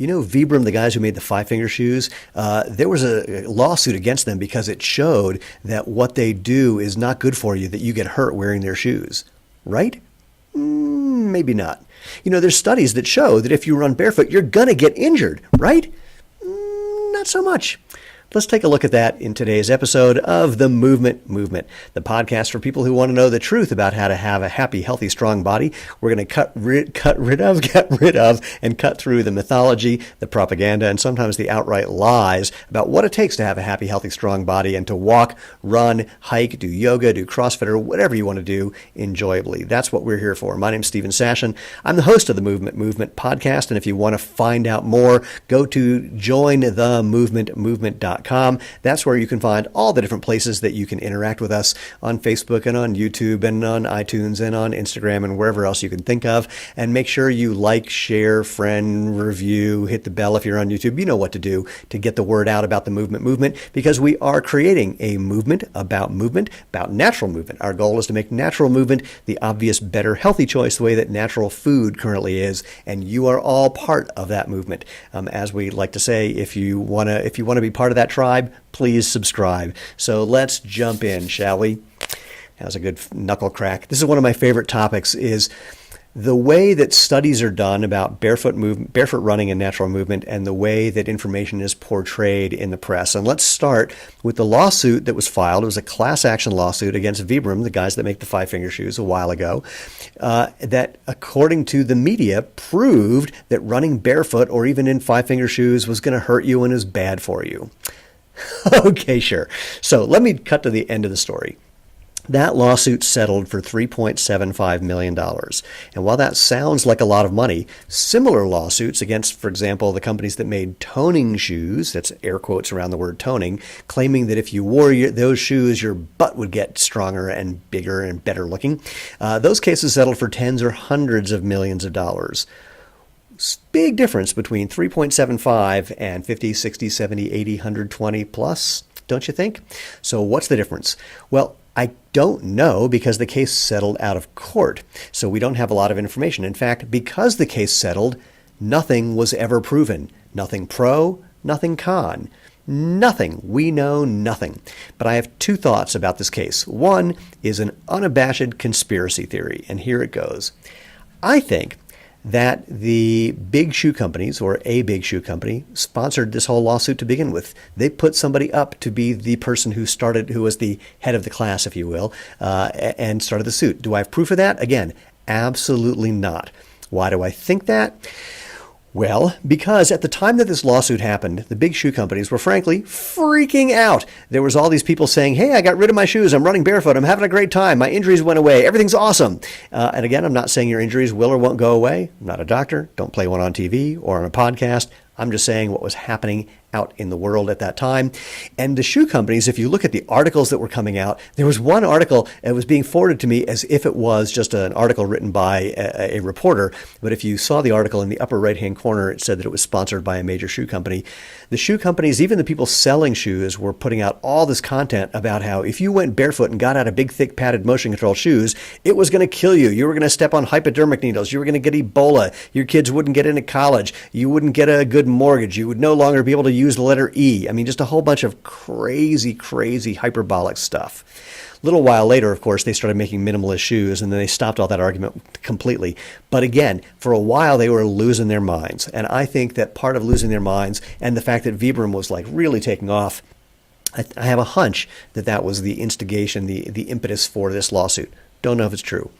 Vibram, the guys who made the FiveFinger shoes, there was a lawsuit against them because it showed that what they do is not good for you, that you get hurt wearing their shoes. Right? Maybe not. There's studies that show that if you run barefoot, you're going to get injured, right? Not so much. Let's take a look at that in today's episode of The Movement, the podcast for people who want to know the truth about how to have a happy, healthy, strong body. We're going to get rid of, and cut through the mythology, the propaganda, and sometimes the outright lies about what it takes to have a happy, healthy, strong body and to walk, run, hike, do yoga, do CrossFit, or whatever you want to do enjoyably. That's what we're here for. My name's Stephen Sashen. I'm the host of the Movement podcast, and if you want to find out more, go to jointhemovementmovement.com. That's where you can find all the different places that you can interact with us on Facebook and on YouTube and on iTunes and on Instagram and wherever else you can think of. And make sure you like, share, friend, review, hit the bell if you're on YouTube. You know what to do to get the word out about the movement, because we are creating a movement about natural movement. Our goal is to make natural movement the obvious, better, healthy choice, the way that natural food currently is. And you are all part of that movement. As we like to say, if you want to be part of that tribe, please subscribe. So let's jump in, shall we? That was a good knuckle crack. This is one of my favorite topics, is the way that studies are done about barefoot running and natural movement, and the way that information is portrayed in the press. And let's start with the lawsuit that was filed. It was a class action lawsuit against Vibram, the guys that make the FiveFinger shoes, a while ago, that according to the media proved that running barefoot or even in FiveFinger shoes was going to hurt you and is bad for you. Okay, sure. So let me cut to the end of the story. That lawsuit settled for $3.75 million. And while that sounds like a lot of money, similar lawsuits against, for example, the companies that made toning shoes, that's air quotes around the word toning, claiming that if you wore those shoes, your butt would get stronger and bigger and better looking, those cases settled for tens or hundreds of millions of dollars. Big difference between 3.75 and 50, 60, 70, 80, 120 plus, don't you think? So what's the difference? Well, I don't know, because the case settled out of court, so we don't have a lot of information. In fact, because the case settled, nothing was ever proven. Nothing pro, nothing con. Nothing. We know nothing. But I have two thoughts about this case. One is an unabashed conspiracy theory, and here it goes. I think that the big shoe companies, or a big shoe company, sponsored this whole lawsuit to begin with. They put somebody up to be the person who was the head of the class, if you will, and started the suit. Do I have proof of that? Again, absolutely not. Why do I think that? Well, because at the time that this lawsuit happened, the big shoe companies were frankly freaking out. There was all these people saying, hey, I got rid of my shoes. I'm running barefoot. I'm having a great time. My injuries went away. Everything's awesome. And again, I'm not saying your injuries will or won't go away. I'm not a doctor. Don't play one on TV or on a podcast. I'm just saying what was happening out in the world at that time. And the shoe companies, if you look at the articles that were coming out, there was one article that was being forwarded to me as if it was just an article written by a reporter. But if you saw the article in the upper right-hand corner, it said that it was sponsored by a major shoe company. The shoe companies, even the people selling shoes, were putting out all this content about how if you went barefoot and got out of big, thick, padded motion control shoes, it was going to kill you. You were going to step on hypodermic needles. You were going to get Ebola. Your kids wouldn't get into college. You wouldn't get a good mortgage. You would no longer be able to use the letter E. I mean, just a whole bunch of crazy hyperbolic stuff. A little while later, of course, they started making minimalist shoes, and then they stopped all that argument completely. But again, for a while, they were losing their minds. And I think that part of losing their minds and the fact that Vibram was like really taking off, I have a hunch that that was the instigation, the impetus for this lawsuit. Don't know if it's true.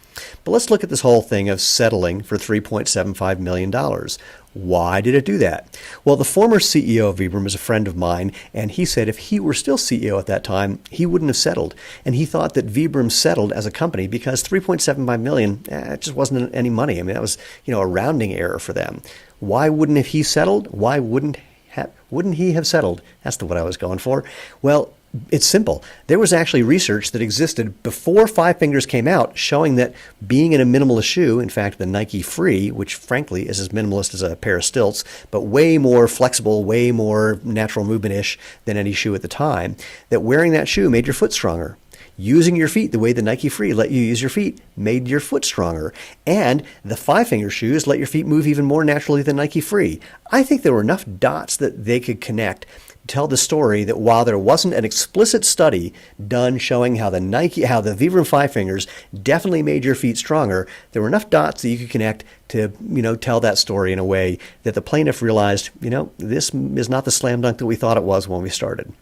But let's look at this whole thing of settling for $3.75 million. Why did it do that? Well, the former CEO of Vibram is a friend of mine, and he said if he were still CEO at that time, he wouldn't have settled. And he thought that Vibram settled as a company because $3.75 million, it just wasn't any money. I mean, that was, a rounding error for them. Why wouldn't have he settled? Why wouldn't he have settled? That's what I was going for. Well, it's simple. There was actually research that existed before FiveFingers came out showing that being in a minimalist shoe, in fact, the Nike Free, which frankly is as minimalist as a pair of stilts, but way more flexible, way more natural movement-ish than any shoe at the time, that wearing that shoe made your foot stronger. using your feet the way the Nike Free let you use your feet made your foot stronger. And the FiveFinger shoes let your feet move even more naturally than Nike Free. I think there were enough dots that they could connect to tell the story that while there wasn't an explicit study done showing how the Vibram FiveFingers definitely made your feet stronger, there were enough dots that you could connect to, tell that story in a way that the plaintiff realized, this is not the slam dunk that we thought it was when we started.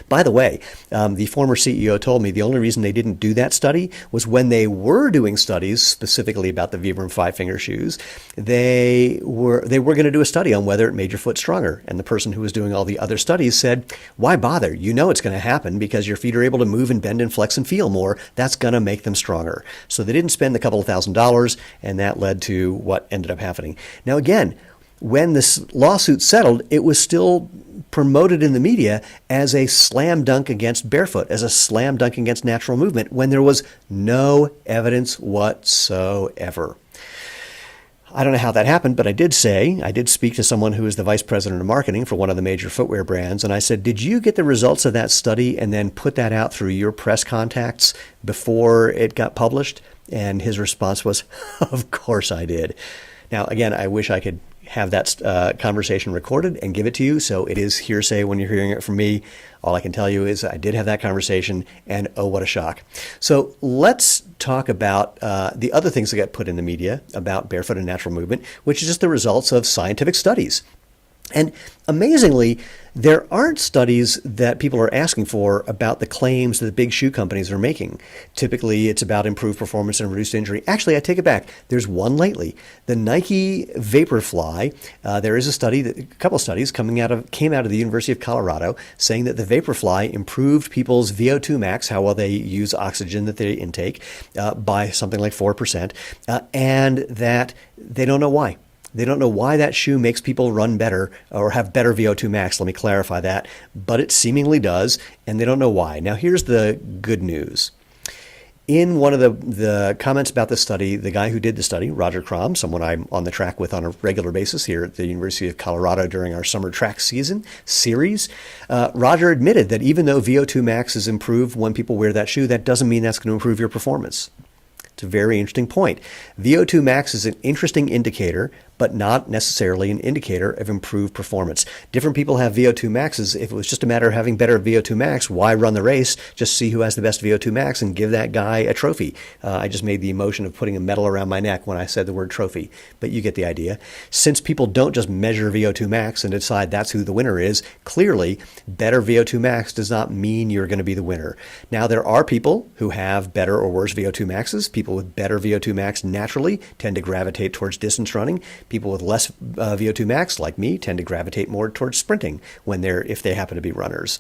By the way, the former CEO told me the only reason they didn't do that study was when they were doing studies specifically about the Vibram FiveFinger shoes, they were going to do a study on whether it made your foot stronger. And the person who was doing all the other studies said, why bother? You know it's going to happen because your feet are able to move and bend and flex and feel more. That's going to make them stronger. So they didn't spend a couple of $1,000s, and that led to what ended up happening. Now, again, when this lawsuit settled, it was still promoted in the media as a slam dunk against Barefoot, as a slam dunk against natural movement, when there was no evidence whatsoever. I don't know how that happened, but I did speak to someone who is the vice president of marketing for one of the major footwear brands, and I said, did you get the results of that study and then put that out through your press contacts before it got published? And his response was, of course I did. Now, again, I wish I could have that conversation recorded and give it to you, so it is hearsay when you're hearing it from me. All I can tell you is I did have that conversation, and oh, what a shock. So let's talk about the other things that got put in the media about barefoot and natural movement, which is just the results of scientific studies. And amazingly, there aren't studies that people are asking for about the claims that the big shoe companies are making. Typically, it's about improved performance and reduced injury. Actually, I take it back. There's one lately. The Nike Vaporfly, there is a couple of studies came out of the University of Colorado saying that the Vaporfly improved people's VO2 max, how well they use oxygen that they intake, by something like 4%, and that they don't know why. They don't know why that shoe makes people run better or have better VO2 max. Let me clarify that. But it seemingly does, and they don't know why. Now, here's the good news. In one of the comments about the study, the guy who did the study, Roger Crom, someone I'm on the track with on a regular basis here at the University of Colorado during our summer track series, Roger admitted that even though VO2 max is improved when people wear that shoe, that doesn't mean that's going to improve your performance. It's a very interesting point. VO2 max is an interesting indicator, but not necessarily an indicator of improved performance. Different people have VO2 maxes. If it was just a matter of having better VO2 max, why run the race? Just see who has the best VO2 max and give that guy a trophy. I just made the emotion of putting a medal around my neck when I said the word trophy, but you get the idea. Since people don't just measure VO2 max and decide that's who the winner is, clearly better VO2 max does not mean you're going to be the winner. Now, there are people who have better or worse VO2 maxes. People with better VO2 max naturally tend to gravitate towards distance running. People with less VO2 max, like me, tend to gravitate more towards sprinting if they happen to be runners.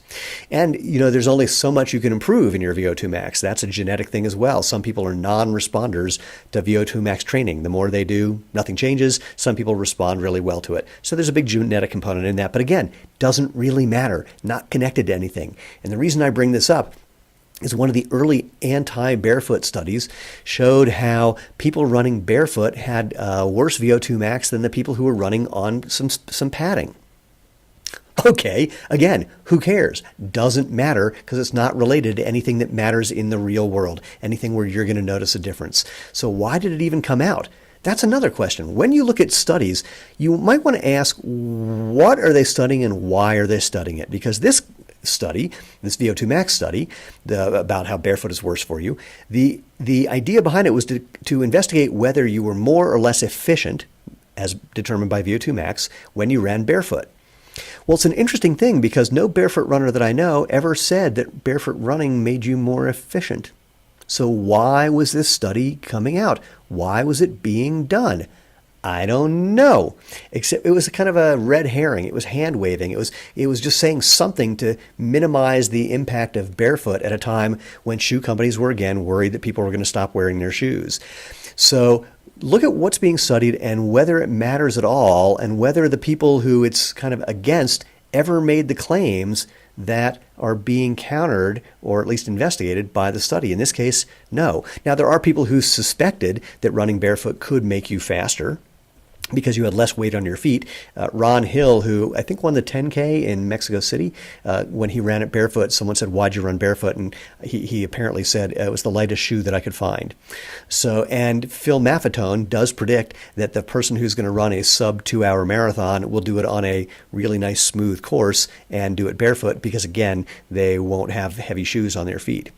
And, there's only so much you can improve in your VO2 max. That's a genetic thing as well. Some people are non-responders to VO2 max training. The more they do, nothing changes. Some people respond really well to it. So there's a big genetic component in that. But again, doesn't really matter, not connected to anything. And the reason I bring this up is one of the early anti-barefoot studies showed how people running barefoot had worse VO2 max than the people who were running on some padding. Okay, again, who cares? Doesn't matter because it's not related to anything that matters in the real world, anything where you're going to notice a difference. So why did it even come out? That's another question. When you look at studies, you might want to ask, what are they studying and why are they studying it? Because this VO2 max study about how barefoot is worse for you, the idea behind it was to investigate whether you were more or less efficient, as determined by VO2 max, when you ran barefoot. Well, it's an interesting thing because no barefoot runner that I know ever said that barefoot running made you more efficient. So why was this study coming out? Why was it being done? I don't know. Except it was kind of a red herring. It was hand waving. It was just saying something to minimize the impact of barefoot at a time when shoe companies were again worried that people were going to stop wearing their shoes. So look at what's being studied and whether it matters at all and whether the people who it's kind of against ever made the claims that are being countered or at least investigated by the study. In this case, no. Now, there are people who suspected that running barefoot could make you faster. because you had less weight on your feet. Ron Hill, who I think won the 10K in Mexico City, when he ran it barefoot, someone said, "Why'd you run barefoot?" And he apparently said, "It was the lightest shoe that I could find." So, and Phil Maffetone does predict that the person who's going to run a sub 2-hour marathon will do it on a really nice smooth course and do it barefoot because, again, they won't have heavy shoes on their feet.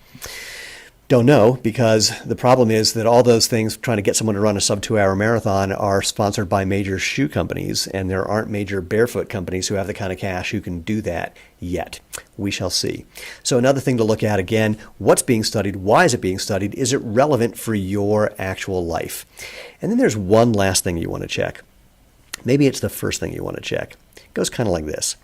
Don't know, because the problem is that all those things trying to get someone to run a sub 2-hour marathon are sponsored by major shoe companies, and there aren't major barefoot companies who have the kind of cash who can do that yet. We shall see. So another thing to look at, again, what's being studied? Why is it being studied? Is it relevant for your actual life? And then there's one last thing you want to check. Maybe it's the first thing you want to check. It goes kind of like this.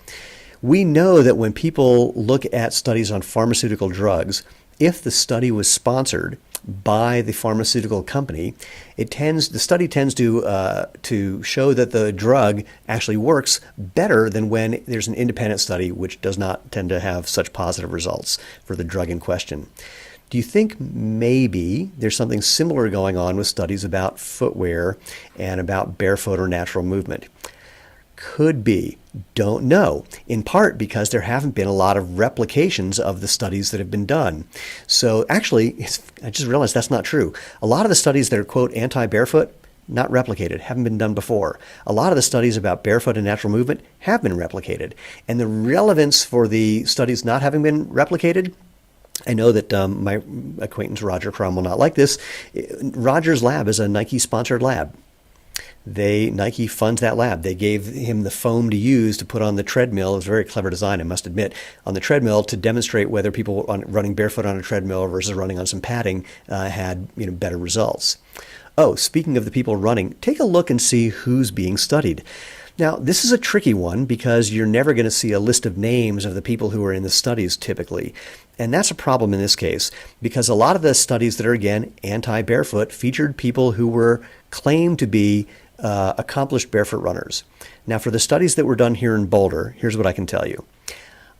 We know that when people look at studies on pharmaceutical drugs, if the study was sponsored by the pharmaceutical company, the study tends to show that the drug actually works better than when there's an independent study, which does not tend to have such positive results for the drug in question. Do you think maybe there's something similar going on with studies about footwear and about barefoot or natural movement? Could be. Don't know. In part because there haven't been a lot of replications of the studies that have been done. So actually, I just realized that's not true. A lot of the studies that are, quote, anti-barefoot, not replicated, haven't been done before. A lot of the studies about barefoot and natural movement have been replicated. And the relevance for the studies not having been replicated, I know that my acquaintance Roger Crum will not like this. Roger's lab is a Nike-sponsored lab. Nike funds that lab. They gave him the foam to use to put on the treadmill. It was a very clever design, I must admit, on the treadmill to demonstrate whether people running barefoot on a treadmill versus running on some padding had better results. Oh, speaking of the people running, take a look and see who's being studied. Now, this is a tricky one because you're never going to see a list of names of the people who are in the studies typically. And that's a problem in this case because a lot of the studies that are, again, anti-barefoot featured people who were claimed to be accomplished barefoot runners. Now, for the studies that were done here in Boulder, here's what I can tell you.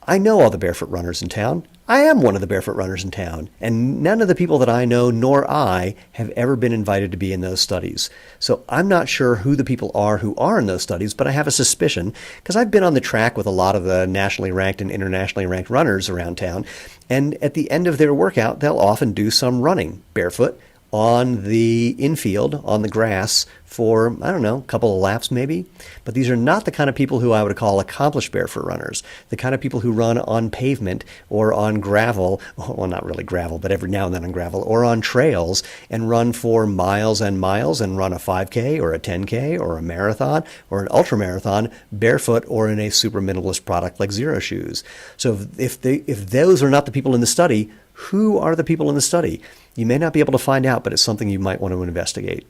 I know all the barefoot runners in town. I am one of the barefoot runners in town, and none of the people that I know nor I have ever been invited to be in those studies. So I'm not sure who the people are who are in those studies, but I have a suspicion because I've been on the track with a lot of the nationally ranked and internationally ranked runners around town, and at the end of their workout, they'll often do some running barefoot on the infield, on the grass for, I don't know, a couple of laps maybe. But these are not the kind of people who I would call accomplished barefoot runners, the kind of people who run on pavement or on gravel, well, not really gravel, but every now and then on gravel, or on trails and run for miles and miles and run a 5K or a 10K or a marathon or an ultra marathon barefoot or in a super minimalist product like Zero Shoes. So if those are not the people in the study, who are the people in the study? You may not be able to find out, but it's something you might want to investigate.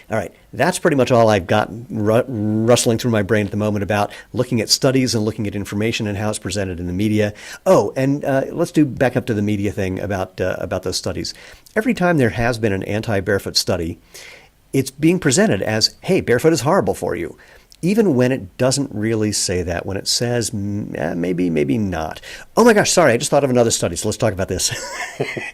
All right, that's pretty much all I've got rustling through my brain at the moment about looking at studies and looking at information and how it's presented in the media. Oh, and let's do back up to the media thing about those studies. Every time there has been an anti-barefoot study, it's being presented as, hey, barefoot is horrible for you. Even when it doesn't really say that, when it says maybe, maybe not. Oh my gosh, sorry, I just thought of another study, so let's talk about this.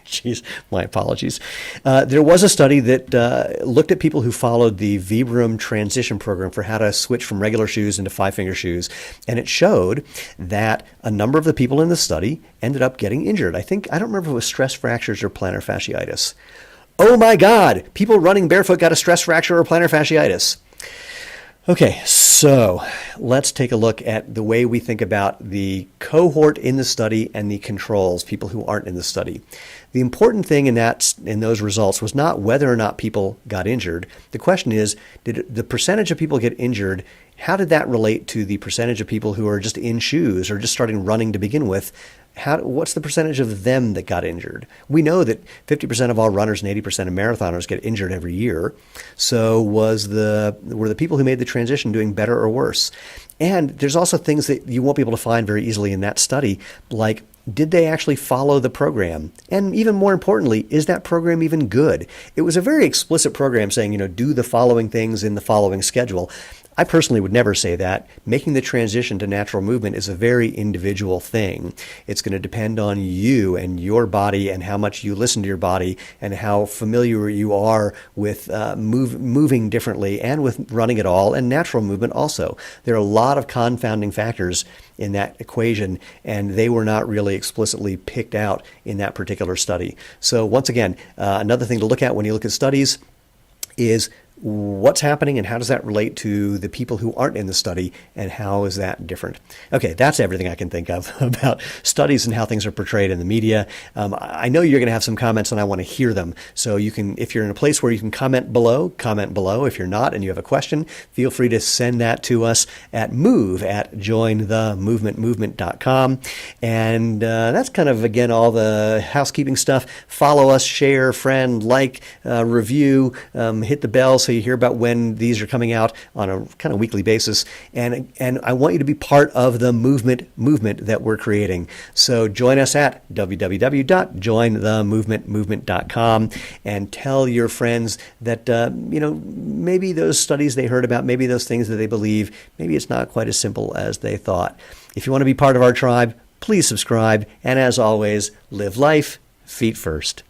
Jeez, my apologies. There was a study that looked at people who followed the Vibram transition program for how to switch from regular shoes into FiveFinger shoes, and it showed that a number of the people in the study ended up getting injured. I don't remember if it was stress fractures or plantar fasciitis. Oh my God, people running barefoot got a stress fracture or plantar fasciitis. Okay, so let's take a look at the way we think about the cohort in the study and the controls, people who aren't in the study. The important thing in those results was not whether or not people got injured. The question is, did the percentage of people get injured, how did that relate to the percentage of people who are just in shoes or just starting running to begin with? What's the percentage of them that got injured? We know that 50% of all runners and 80% of marathoners get injured every year. So were the people who made the transition doing better or worse? And there's also things that you won't be able to find very easily in that study, like did they actually follow the program? And even more importantly, is that program even good? It was a very explicit program saying, do the following things in the following schedule. I personally would never say that. Making the transition to natural movement is a very individual thing. It's going to depend on you and your body and how much you listen to your body and how familiar you are with moving differently and with running at all and natural movement also. There are a lot of confounding factors in that equation, and they were not really explicitly picked out in that particular study. So once again, another thing to look at when you look at studies is what's happening and how does that relate to the people who aren't in the study and how is that different? Okay, that's everything I can think of about studies and how things are portrayed in the media. I know you're going to have some comments and I want to hear them. So you can, if you're in a place where you can comment below, comment below. If you're not and you have a question, feel free to send that to us at move@jointhemovementmovement.com. And that's kind of, again, all the housekeeping stuff. Follow us, share, friend, like, review, hit the bell so you hear about when these are coming out on a kind of weekly basis. And I want you to be part of the movement that we're creating. So join us at www.jointhemovementmovement.com and tell your friends that, maybe those studies they heard about, maybe those things that they believe, maybe it's not quite as simple as they thought. If you want to be part of our tribe, please subscribe. And as always, live life feet first.